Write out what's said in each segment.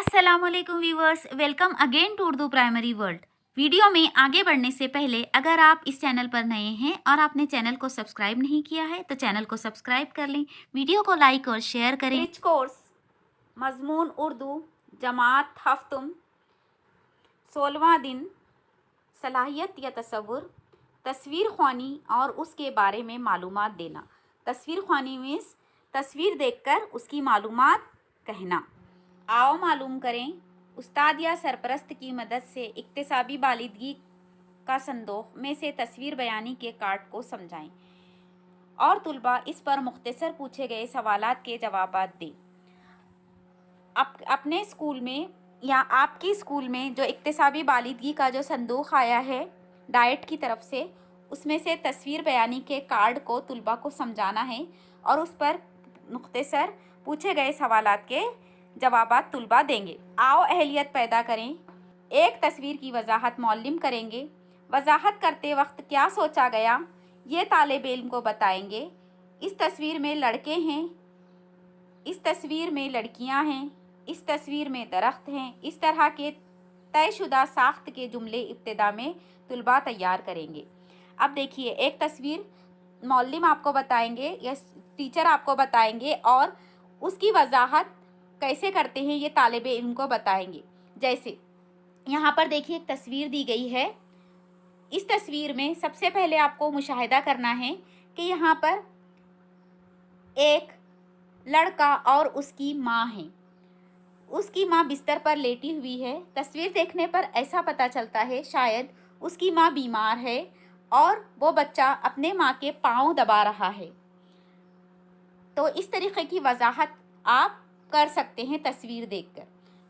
अस्सलामुअलैकुम viewers, welcome again to Urdu primary world. Video में आगे बढ़ने से पहले अगर आप इस चैनल पर नए हैं और आपने चैनल को सब्सक्राइब नहीं किया है तो चैनल को सब्सक्राइब कर लें, वीडियो को लाइक और शेयर करें। रिच कोर्स मजमून उर्दू जमात हफ्तुम 16वां दिन सलाहियत या तसव्वुर तस्वीर ख्वानी और उसके बारे में मालूमात देना। तस्वीर ख्वानी मीन्स तस्वीर देखकर उसकी मालूमात कहना। आओ मालूम करें, उस्ताद या सरपरस्त की मदद से इक्तिसाबी बालिदगी का संदोख में से तस्वीर बयानी के कार्ड को समझाएं और तुलबा इस पर मुख्तसर पूछे गए सवालात के जवाबात दें। अपने स्कूल में या आपकी स्कूल में जो इक्तिसाबी बालिदगी का जो संदूख आया है डाइट की तरफ से, उसमें से तस्वीर बयानी के कार्ड को तुलबा को समझाना है और उस पर मुख्तसर पूछे गए सवालात के जवाबात तुलबा देंगे। आओ अहलियत पैदा करें। एक तस्वीर की वजाहत मौल्लिम करेंगे। वजाहत करते वक्त क्या सोचा गया ये तालिब इल्म को बताएंगे। इस तस्वीर में लड़के हैं, इस तस्वीर में लड़कियां हैं, इस तस्वीर में दरख्त हैं। इस तरह के तयशुदा साख्त के जुमले इब्तिदा में तुलबा तैयार करेंगे। अब देखिए, एक तस्वीर मौल्लिम आपको बताएंगे या टीचर आपको बताएंगे और उसकी वजाहत कैसे करते हैं ये तालिब इल्म को बताएंगे। जैसे यहाँ पर देखिए एक तस्वीर दी गई है। इस तस्वीर में सबसे पहले आपको मुशाहिदा करना है कि यहाँ पर एक लड़का और उसकी माँ है। उसकी माँ बिस्तर पर लेटी हुई है। तस्वीर देखने पर ऐसा पता चलता है शायद उसकी माँ बीमार है और वो बच्चा अपने माँ के पाँव दबा रहा है। तो इस तरीके की वजाहत आप कर सकते हैं तस्वीर देखकर।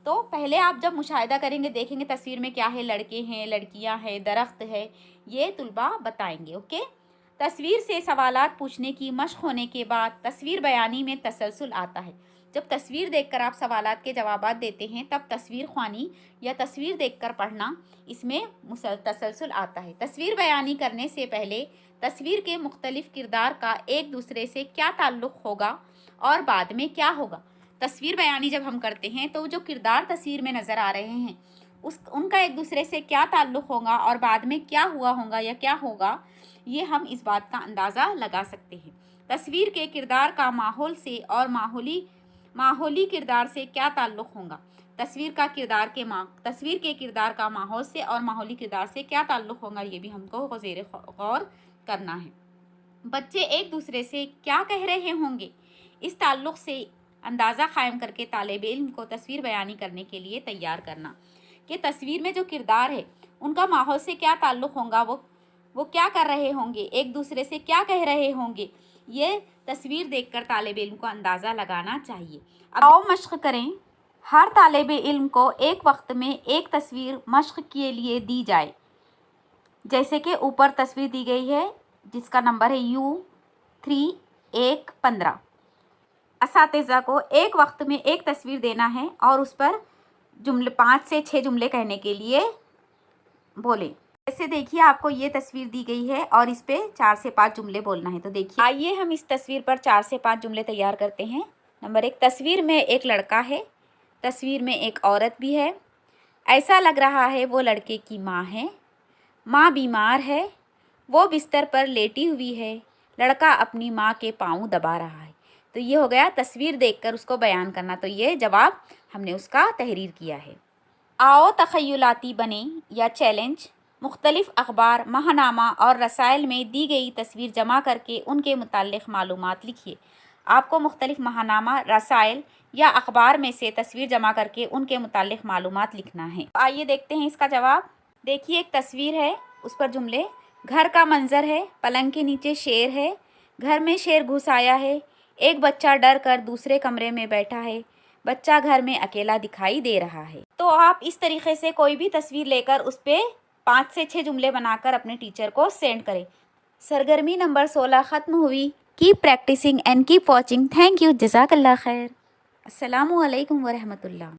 तो पहले आप जब मुशाहिदा करेंगे, देखेंगे तस्वीर में क्या है, लड़के हैं, लड़कियां हैं, दरख्त है, ये तुलबा बताएंगे। ओके। तस्वीर से सवालात पूछने की मश्क होने के बाद तस्वीर बयानी में तसलसल आता है। जब तस्वीर देखकर आप सवालात के जवाबात देते हैं तब तस्वीर ख्वानी या तस्वीर देखकर पढ़ना, इसमें तसलसल आता है। तस्वीर बयानी करने से पहले तस्वीर के मुख्तलिफ किरदार का एक दूसरे से क्या ताल्लुक़ होगा और बाद में क्या होगा। तस्वीर बयानी जब हम करते हैं तो जो किरदार तस्वीर में नज़र आ रहे हैं उनका एक दूसरे से क्या ताल्लुक़ होगा और बाद में क्या हुआ होगा या क्या होगा, ये हम इस बात का अंदाज़ा लगा सकते हैं। तस्वीर के किरदार का माहौल से और माहौली किरदार से क्या ताल्लुक़ होगा। तस्वीर के किरदार का माहौल से और माहौली किरदार से क्या ताल्लुक़ होगा, ये भी हमको ज़ेर गौर करना है। बच्चे एक दूसरे से क्या कह रहे होंगे, इस ताल्लुक़ से अंदाज़ा कायम करके तालिब इल्म को तस्वीर बयानी करने के लिए तैयार करना कि तस्वीर में जो किरदार है उनका माहौल से क्या ताल्लुक़ होगा, वो क्या कर रहे होंगे, एक दूसरे से क्या कह रहे होंगे, ये तस्वीर देखकर तालिब इल्म को अंदाज़ा लगाना चाहिए। अब आओ मश्क करें। हर तालिब इल्म को एक वक्त में एक तस्वीर मश्क के लिए दी जाए। जैसे कि ऊपर तस्वीर दी गई है जिसका नंबर है U3-1-15। असातिज़ा को एक वक्त में एक तस्वीर देना है और उस पर जुमले 5 से 6 जुमले कहने के लिए बोलें। जैसे देखिए, आपको ये तस्वीर दी गई है और इस पे 4 से 5 जुमले बोलना है। तो देखिए, आइए हम इस तस्वीर पर 4 से 5 जुमले तैयार करते हैं। नंबर 1, तस्वीर में एक लड़का है, तस्वीर में एक औरत भी है। ऐसा लग रहा है वो लड़के की माँ है। माँ बीमार है, वो बिस्तर पर लेटी हुई है। लड़का अपनी माँ के पाँव दबा रहा है। तो ये हो गया तस्वीर देखकर उसको बयान करना। तो ये जवाब हमने उसका तहरीर किया है। आओ तख़य्युलाती बने या चैलेंज। मुख्तलिफ़ अखबार, माहनामा और रसाइल में दी गई तस्वीर जमा करके उनके मुताल्लिक़ मालूमात लिखिए। आपको मुख्तलिफ़ माहनामा, रसाइल या अखबार में से तस्वीर जमा करके उनके मुताल्लिक़ मालूमात लिखना है। आइए देखते हैं इसका जवाब। देखिए, एक तस्वीर है, उस पर जुमले। घर का मंजर है, पलंग के नीचे शेर है, घर में शेर घुस आया है, एक बच्चा डर कर दूसरे कमरे में बैठा है, बच्चा घर में अकेला दिखाई दे रहा है। तो आप इस तरीके से कोई भी तस्वीर लेकर उस पर 5 से 6 जुमले बनाकर अपने टीचर को सेंड करें। सरगर्मी नंबर 16 ख़त्म हुई। Keep practising and keep watching. Thank you. जज़ाकल्लाह खैर। अस्सलामु अलैकुम व रहमतुल्लाह।